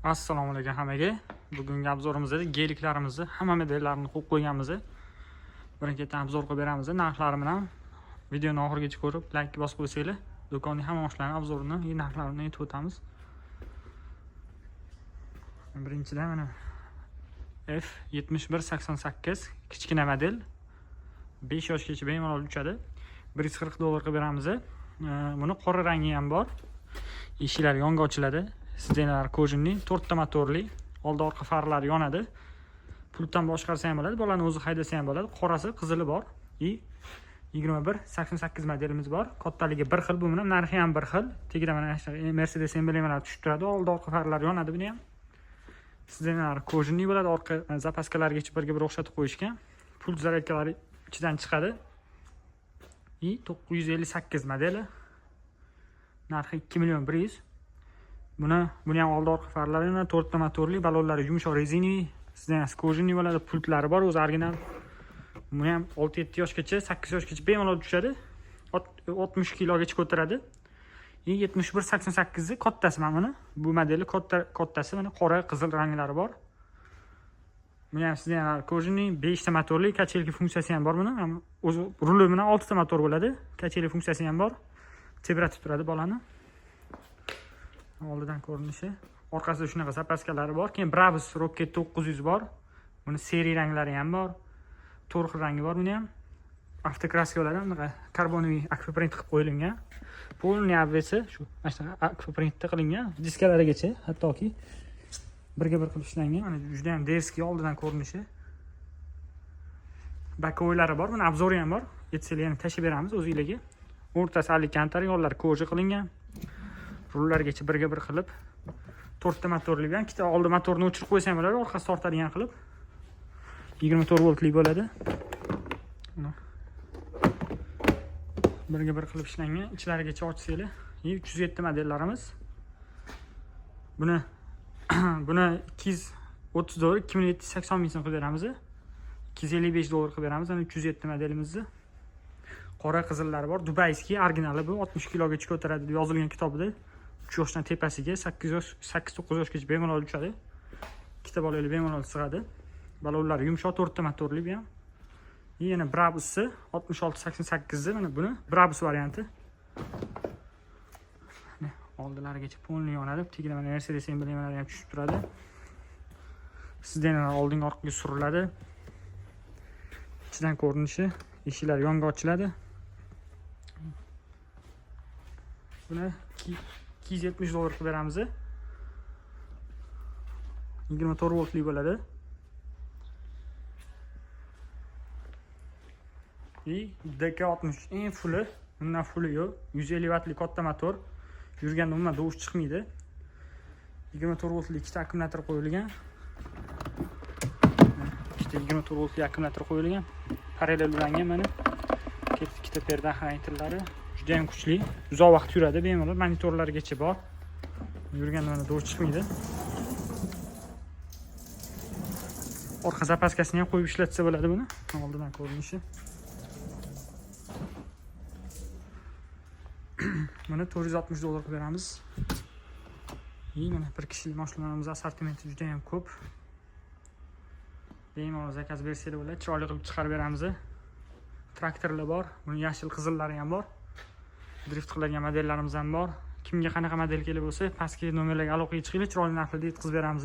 Assalomu alaykum hammaga. Bugungi obzorimizda geliklarimizni hamma modellarini qo'yib qo'yganmiz. Birin-ketin obzor qilib beramiz. Narxlari bilan videoni oxirigacha ko'rib, like bosib qo'ysanglar, do'konning hamma mashinalarning obzorini, narxlarini aytib o'tamiz. Birinchidan mana F7188 kichkina model 5 yoshgacha bemalol uchadi. $140 qilib beramiz. Buni qora rangi ham bor. Eshiklari yonga ochiladi. Sidenalar kojinli, 4 ta motorli, oldi orqa farlari yonadi. Pultdan boshqarsa ham bo'ladi, bolani o'zi haydasa ham bo'ladi. Qorasi, qizili bor. 2188 modelimiz bor. Kattaligi bir xil, bu bilan narxi ham bir xil. Tagida mana Mercedes emblemalar tushib turadi, oldi orqa farlari yonadi buni ham. Sidenalar kojinli bo'ladi, orqa zapaskalargacha birga-bir o'xshatib qo'yishgan. Pult zaryadkalari ichidan chiqadi. 958 modeli. Narxi 2.100.000. Buni ham oldi orqa farlari, 4 ta motorli, balonlari yumshoq rezinaviy, sidenasi kojinli bo'ladi, pultlari bor, o'zi original. Buni ham 6-7 yoshgacha, 8 yoshgacha bemalol tushadi. 60 kilogacha ko'taradi. 7188 ni kattasi mana buni. Bu modeli kattasi, mana qora, qizil ranglari bor. Buni ham sidenasi kojinli, 5 ta motorli, kachelki funksiyasi ham bor buni. O'zi ruli bilan 6 ta motor bo'ladi, kachelki funksiyasi ham bor. Tebratib turadi bolani. Oldidan ko'rinishi. Orqasida shunaqa zapaskalari bor. Keyin Brabus Rocket 900 bor. Buni seriya ranglari ham bor. 4 xil rangi bor buni ham. Avtokraska bo'ladi, bunaqa karbonoviy akvaprint qilib qo'yilgan. Polniy obvesi shu mana shunaqa akvaprintda qilingan, diskalarigacha, hattoki birga-bir qilib ishlangan. Mana juda ham derskiy oldidan ko'rinishi. Bakoylari bor, buni obzori ham bor. Yetsanglar ham tashib beramiz o'zingizlarga. O'rtasi allikantar, yo'llari koja qilingan. Rullargacha birga-bir qilib 4 ta motorli bilan, ikkita oldi motorni o'chirib qo'ysa ham bo'ladi, orqasi tortadigan qilib 24 voltlik bo'ladi. Birga-bir qilib ishlangan, ichlarigacha ochsanglar, 307 modellarimiz. Buni $230, 2780 ming so'm qilib beramiz. $255 qilib beramiz. Ana 307 modelimizni. Qora qizillari bor, dubayskiy, originali bu, 60 kilogacha ko'taradi deb yozilgan kitobida. 3 yoshdan tepasiga 8-9 yoshgacha bemalol uchadi. Ikkita bolali bemalol sig'adi. Balonlari yumshoq, 4 ta motorli bu ham. Yana Brabus'si 6688 ni, mana buni Brabus varianti. Oldilarigacha polni yonadi. Tagida mana Mercedes emblemalari ham tushib turadi. Sidenalar oldinga orqaga suriladi. Ichidan ko'rinishi, eshiklar yonga ochiladi. Buni $270 qilib beramiz. 24 voltli bo'ladi. DK60 eng fulli, undan fulli yo'q. 150 wattli katta motor. Yurganda umuman dovush chiqmaydi. 24 voltli ikkita akkumulyator qo'yilgan. Ikkita 24 voltli akkumulyator qo'yilgan. Parallel ulangan mana. Ikkita perda xaritillari juda ham kuchli. Uzoq vaqt yuradi, bemalol monitorlargacha bor. Yurganda mana dovush chiqmaydi. Orqa zapaskasini ham qo'yib ishlatsa bo'ladi buni. Oldidan ko'rinishi. Buni $460 qilib beramiz. Mana bir kishilik mashinalarimiz assortimenti juda ham ko'p. Bemalol zakaz bersanglar bo'ladi, chiroyli qilib chiqarib beramiz. Traktorlar bor, buni yashil qizillari ham bor. Drift qiladigan modellarimiz ham bor. Kimga qanaqa model kerak bo'lsa, pastki nomerlarga aloqaga chiqinglar, chiroyli narxlarda yetkazib beramiz.